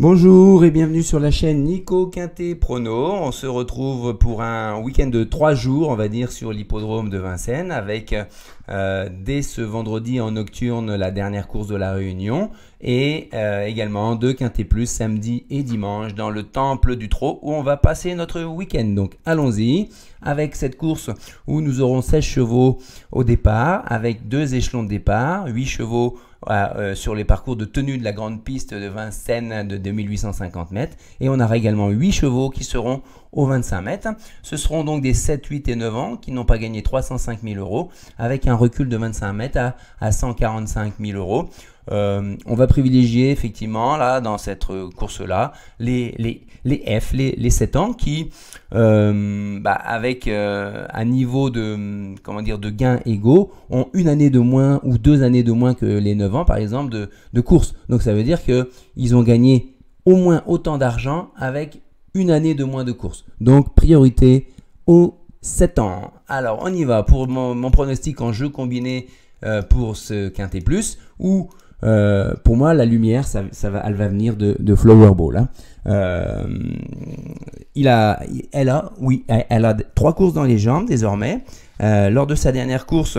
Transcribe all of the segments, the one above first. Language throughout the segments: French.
Bonjour et bienvenue sur la chaîne Nico Quintet Prono. On se retrouve pour un week-end de 3 jours, on va dire, sur l'hippodrome de Vincennes avec dès ce vendredi en nocturne la dernière course de la Réunion et également 2 Quintet Plus samedi et dimanche dans le temple du trot où on va passer notre week-end. Donc allons-y avec cette course où nous aurons 16 chevaux au départ avec 2 échelons de départ, 8 chevaux sur les parcours de tenue de la grande piste de Vincennes de 2850 mètres et on aura également 8 chevaux qui seront aux 25 mètres. Ce seront donc des 7, 8 et 9 ans qui n'ont pas gagné 305 000 euros avec un recul de 25 mètres à 145 000 euros. On va privilégier effectivement là dans cette course là les F, les 7 ans qui avec un niveau de de gains égaux ont une année de moins ou 2 années de moins que les 9 ans par exemple de course. Donc ça veut dire qu'ils ont gagné au moins autant d'argent avec une année de moins de course. Donc priorité aux 7 ans. Alors on y va pour mon pronostic en jeu combiné pour ce Quintet Plus où pour moi la lumière elle va venir de Flower Ball. Elle a 3 courses dans les jambes désormais. Lors de sa dernière course,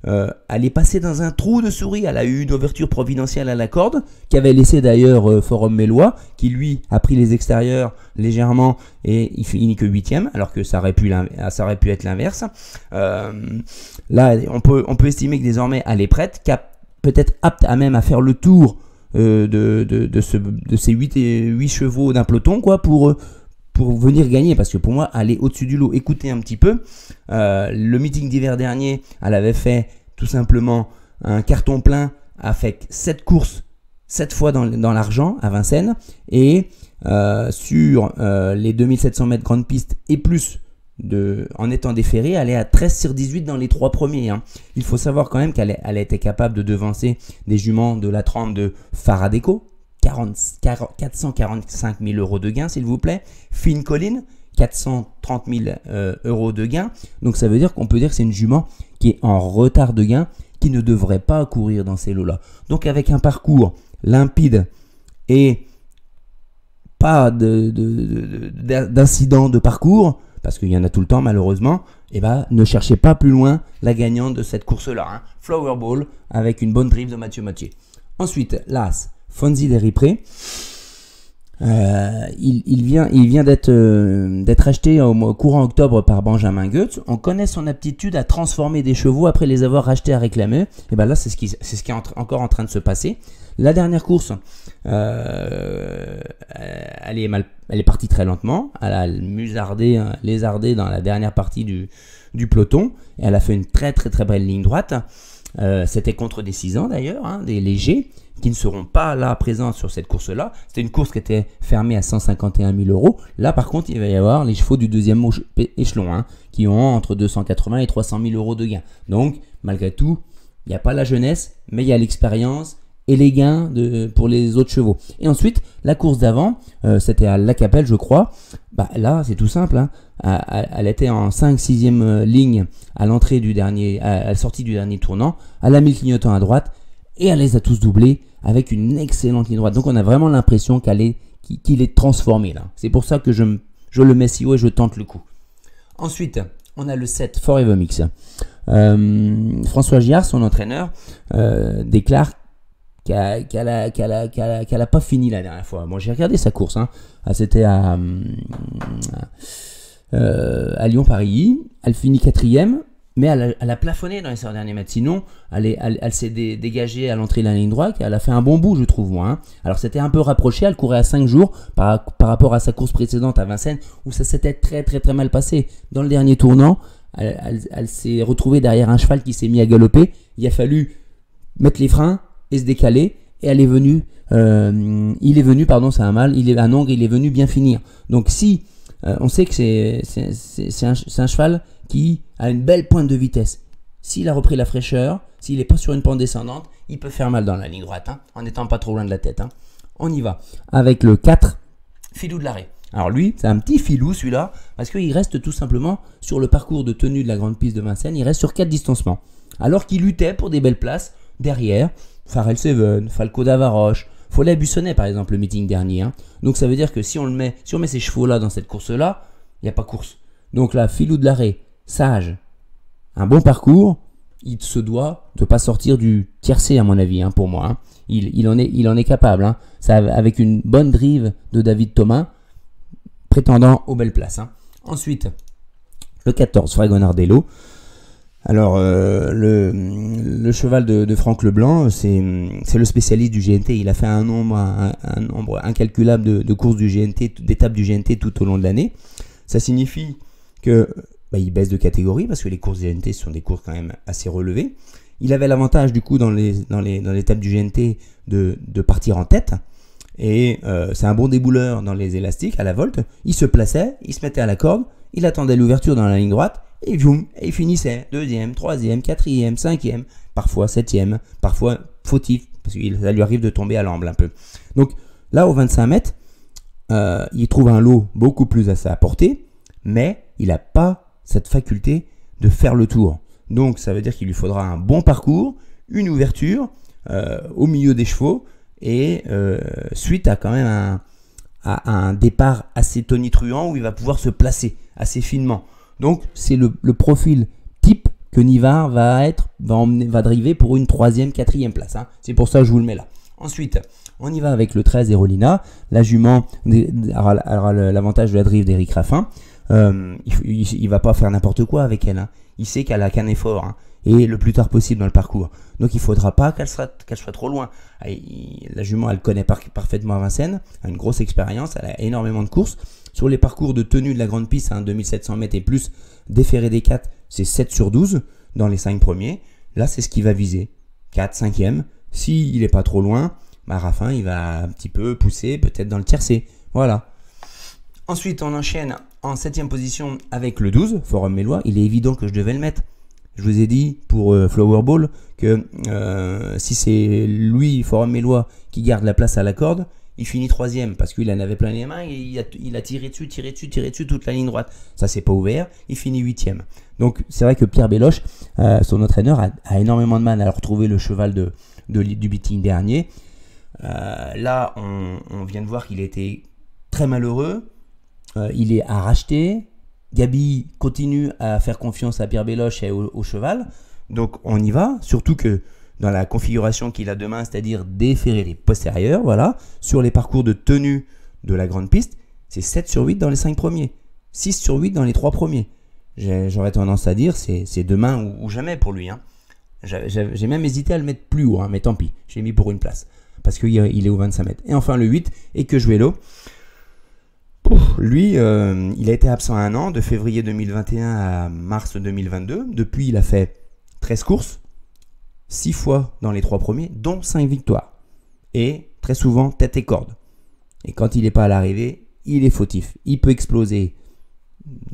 elle est passée dans un trou de souris. Elle a eu une ouverture providentielle à la corde qui avait laissé d'ailleurs Forum Mélois qui lui a pris les extérieurs légèrement et il finit que 8e alors que ça aurait pu être l'inverse. Là on peut estimer que désormais elle est prête, peut-être apte à même à faire le tour de ces 8 chevaux d'un peloton quoi, pour venir gagner, parce que pour moi elle est au-dessus du lot. Écoutez un petit peu, le meeting d'hiver dernier elle avait fait tout simplement un carton plein avec 7 courses 7 fois dans l'argent à Vincennes et sur les 2700 mètres grande piste et plus en étant déférée, elle est à 13 sur 18 dans les 3 premiers. Il faut savoir quand même qu'elle a été capable de devancer des juments de la trempe de Faradeco, 445 000 euros de gain s'il vous plaît. Fine Colline, 430 000 euros de gain. Donc ça veut dire qu'on peut dire que c'est une jument qui est en retard de gain, qui ne devrait pas courir dans ces lots-là. Donc avec un parcours limpide et pas d'incident de parcours, parce qu'il y en a tout le temps malheureusement, ne cherchez pas plus loin la gagnante de cette course-là. Flower Ball avec une bonne drive de Mathieu Mathieu. Ensuite, l'As, Fonzi Deripré. Il vient d'être acheté au courant octobre par Benjamin Goetz. On connaît son aptitude à transformer des chevaux après les avoir rachetés à réclamer. Et là, c'est ce qui est encore en train de se passer. La dernière course, elle est partie très lentement. Elle a lézardé dans la dernière partie du peloton. Et elle a fait une très belle ligne droite. C'était contre des 6 ans d'ailleurs, des légers, qui ne seront pas là présents sur cette course-là. C'était une course qui était fermée à 151 000 euros. Là, par contre, il va y avoir les chevaux du deuxième échelon, qui ont entre 280 et 300 000 euros de gains. Donc, malgré tout, il n'y a pas la jeunesse, mais il y a l'expérience et les gains pour les autres chevaux. Et ensuite, la course d'avant, c'était à La Capelle, je crois. Là, c'est tout simple. Elle était en 5-6e ligne à l'entrée à la sortie du dernier tournant. Elle a mis le clignotant à droite et elle les a tous doublés avec une excellente ligne droite. Donc, on a vraiment l'impression qu'il est transformé là. C'est pour ça que je le mets si haut et je tente le coup. Ensuite, on a le 7 Forever Mix. François Giard, son entraîneur, déclare qu'elle a pas fini la dernière fois. Bon, j'ai regardé sa course. C'était à Lyon-Paris. Elle finit 4e, mais elle a plafonné dans les 100 derniers mètres. Sinon, elle s'est dégagée à l'entrée de la ligne droite. Elle a fait un bon bout, je trouve, moi. Alors, c'était un peu rapproché. Elle courait à 5 jours par rapport à sa course précédente à Vincennes, où ça s'était très mal passé. Dans le dernier tournant, elle s'est retrouvée derrière un cheval qui s'est mis à galoper. Il a fallu mettre les freins et se décaler, et il est venu, c'est un mâle, il est venu bien finir. Donc si on sait que c'est un cheval qui a une belle pointe de vitesse, s'il a repris la fraîcheur, s'il n'est pas sur une pente descendante, il peut faire mal dans la ligne droite, en n'étant pas trop loin de la tête. On y va avec le 4 Filou de l'arrêt. Alors lui, c'est un petit filou celui-là, parce qu'il reste tout simplement sur le parcours de tenue de la grande piste de Vincennes, il reste sur 4 distancements, alors qu'il luttait pour des belles places derrière Farrell Seven, Falco d'Avaroche, Follet-Bussonnet, par exemple, le meeting dernier. Hein. Donc ça veut dire que si on met ces chevaux-là dans cette course-là, il n'y a pas course. Donc là, Filou de l'Arrêt, Sage, un bon parcours, il se doit de ne pas sortir du tiercé, à mon avis, hein, pour moi. Hein. Il en est capable. Hein. Ça, avec une bonne drive de David Thomas, prétendant aux belles places. Hein. Ensuite, le 14, Fragonardello. Alors, le cheval de Franck Leblanc, c'est le spécialiste du GNT. Il a fait un nombre incalculable de courses du GNT, d'étapes du GNT tout au long de l'année. Ça signifie que il baisse de catégorie parce que les courses GNT sont des courses quand même assez relevées. Il avait l'avantage du coup dans l'étape du GNT de partir en tête. Et c'est un bon débouleur dans les élastiques à la volte. Il se plaçait, il se mettait à la corde, il attendait l'ouverture dans la ligne droite. Et boum, et il finissait 2e, 3e, 4e, 5e, parfois 7e, parfois fautif, parce que ça lui arrive de tomber à l'amble un peu. Donc là, au 25 mètres, il trouve un lot beaucoup plus à sa portée, mais il n'a pas cette faculté de faire le tour. Donc ça veut dire qu'il lui faudra un bon parcours, une ouverture au milieu des chevaux, et suite à quand même un départ assez tonitruant où il va pouvoir se placer assez finement. Donc, c'est le profil type que Nivard va driver pour une 3e, 4e place. Hein. C'est pour ça que je vous le mets là. Ensuite, on y va avec le 13 Erolina. La jument aura l'avantage de la drive d'Éric Raffin. Il va pas faire n'importe quoi avec elle. Hein. Il sait qu'elle a qu'un effort. Hein, et le plus tard possible dans le parcours. Donc, il ne faudra pas qu'elle soit trop loin. La jument, elle connaît parfaitement Vincennes. Elle a une grosse expérience. Elle a énormément de courses. Sur les parcours de tenue de la grande piste, hein, 2700 mètres et plus, déféré des 4, c'est 7 sur 12 dans les 5 premiers. Là, c'est ce qu'il va viser. 4, 5e. S'il n'est pas trop loin, Raffin, il va un petit peu pousser, peut-être dans le tiercé. Voilà. Ensuite, on enchaîne en 7e position avec le 12, Forum Mélois. Il est évident que je devais le mettre. Je vous ai dit pour Flower Ball que si c'est lui, Forum Mélois, qui garde la place à la corde, il finit 3e parce qu'il en avait plein les mains et il a tiré dessus toute la ligne droite. Ça s'est pas ouvert, il finit 8e. Donc c'est vrai que Pierre Belloche, son entraîneur, a énormément de mal à retrouver le cheval du meeting dernier. Là, on vient de voir qu'il était très malheureux. Il est à racheter. Gabi continue à faire confiance à Pierre Belloche et au cheval. Donc on y va, surtout que dans la configuration qu'il a demain, c'est-à-dire déférer les postérieurs, voilà, sur les parcours de tenue de la grande piste, c'est 7 sur 8 dans les 5 premiers, 6 sur 8 dans les 3 premiers. J'aurais tendance à dire c'est demain ou jamais pour lui. Hein. J'ai même hésité à le mettre plus haut, hein, mais tant pis, j'ai mis pour une place, parce qu'il est au 25 mètres. Et enfin le 8, Equejuelo. Lui, il a été absent 1 an, de février 2021 à mars 2022. Depuis, il a fait 13 courses, 6 fois dans les 3 premiers, dont 5 victoires. Et très souvent, tête et corde. Et quand il n'est pas à l'arrivée, il est fautif. Il peut exploser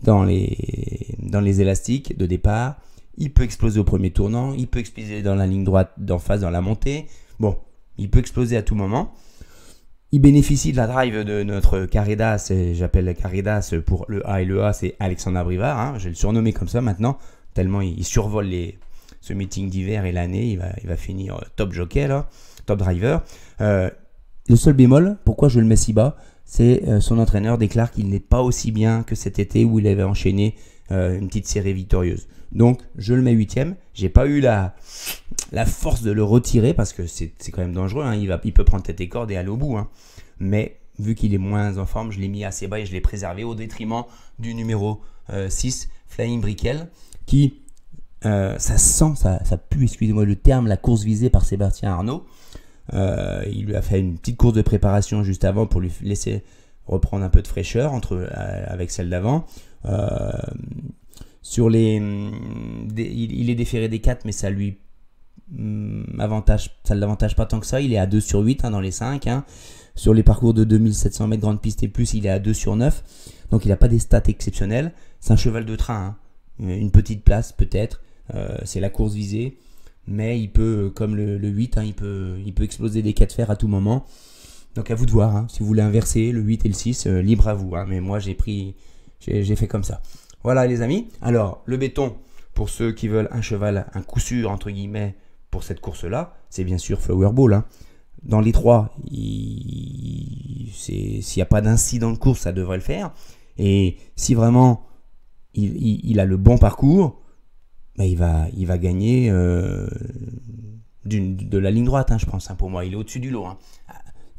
dans les élastiques de départ. Il peut exploser au premier tournant. Il peut exploser dans la ligne droite d'en face, dans la montée. Bon, il peut exploser à tout moment. Il bénéficie de la drive de notre Caridas. J'appelle Caridas pour le A et le A, c'est Alexandre Brivard. Hein, je vais le surnommer comme ça maintenant, tellement il survole ce meeting d'hiver et l'année. Il va finir top jockey, là, top driver. Le seul bémol, pourquoi je le mets si bas, c'est son entraîneur déclare qu'il n'est pas aussi bien que cet été où il avait enchaîné une petite série victorieuse. Donc, je le mets 8e. J'ai pas eu la force de le retirer parce que c'est quand même dangereux. Hein. Il peut prendre tête et corde et aller au bout. Hein. Mais vu qu'il est moins en forme, je l'ai mis assez bas et je l'ai préservé au détriment du numéro 6, Flying Brickell, qui, ça sent, ça pue, excusez-moi le terme, la course visée par Sébastien Arnaud. Il lui a fait une petite course de préparation juste avant pour lui laisser reprendre un peu de fraîcheur avec celle d'avant. Il est déféré des 4, mais ça lui ça ne l'avantage pas tant que ça. Il est à 2 sur 8 hein, dans les 5. Hein. Sur les parcours de 2700 mètres grande piste et plus, il est à 2 sur 9. Donc il n'a pas des stats exceptionnelles. C'est un cheval de train. Hein. Une petite place peut-être. C'est la course visée. Mais il peut, comme le 8, hein, il peut exploser des 4 fers à tout moment. Donc à vous de voir. Hein. Si vous voulez inverser le 8 et le 6, libre à vous. Hein. Mais moi j'ai fait comme ça. Voilà les amis. Alors le béton, pour ceux qui veulent un cheval, un coup sûr entre guillemets pour cette course-là, c'est bien sûr Flower Ball. Hein. dans les 3, s'il n'y a pas d'incident de course, ça devrait le faire. Et si vraiment il a le bon parcours, bah, il va gagner de la ligne droite, hein, je pense. Hein, pour moi, il est au-dessus du lot. Hein.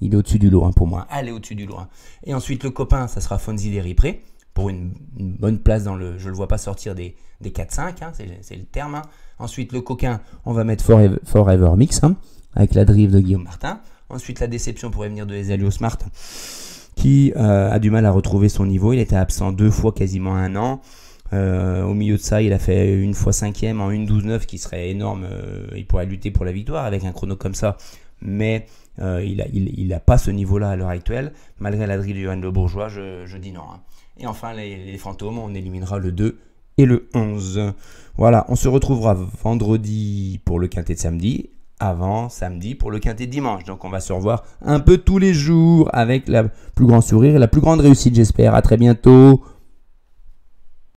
Il est au-dessus du lot, hein, pour moi. Allez, au-dessus du lot. Hein. Et ensuite, le copain, ça sera Fonzi Deripré pour une bonne place dans le. Je le vois pas sortir des 4-5, hein, c'est le terme. Hein. Ensuite, le coquin, on va mettre Forever Mix, hein, avec la drive de Guillaume Martin. Ensuite, la déception pourrait venir de Ezelio Smart, qui a du mal à retrouver son niveau. Il était absent 2 fois quasiment 1 an. Au milieu de ça, il a fait une fois 5e en 1:12:9, qui serait énorme. Il pourrait lutter pour la victoire avec un chrono comme ça. Mais il n'a pas ce niveau-là à l'heure actuelle. Malgré la drive de Johan Le Bourgeois, je dis non. Hein. Et enfin, les fantômes, on éliminera le 2 et le 11. Voilà, on se retrouvera vendredi pour le quintet de samedi, avant samedi pour le quintet de dimanche. Donc on va se revoir un peu tous les jours avec le plus grand sourire et la plus grande réussite, j'espère. À très bientôt.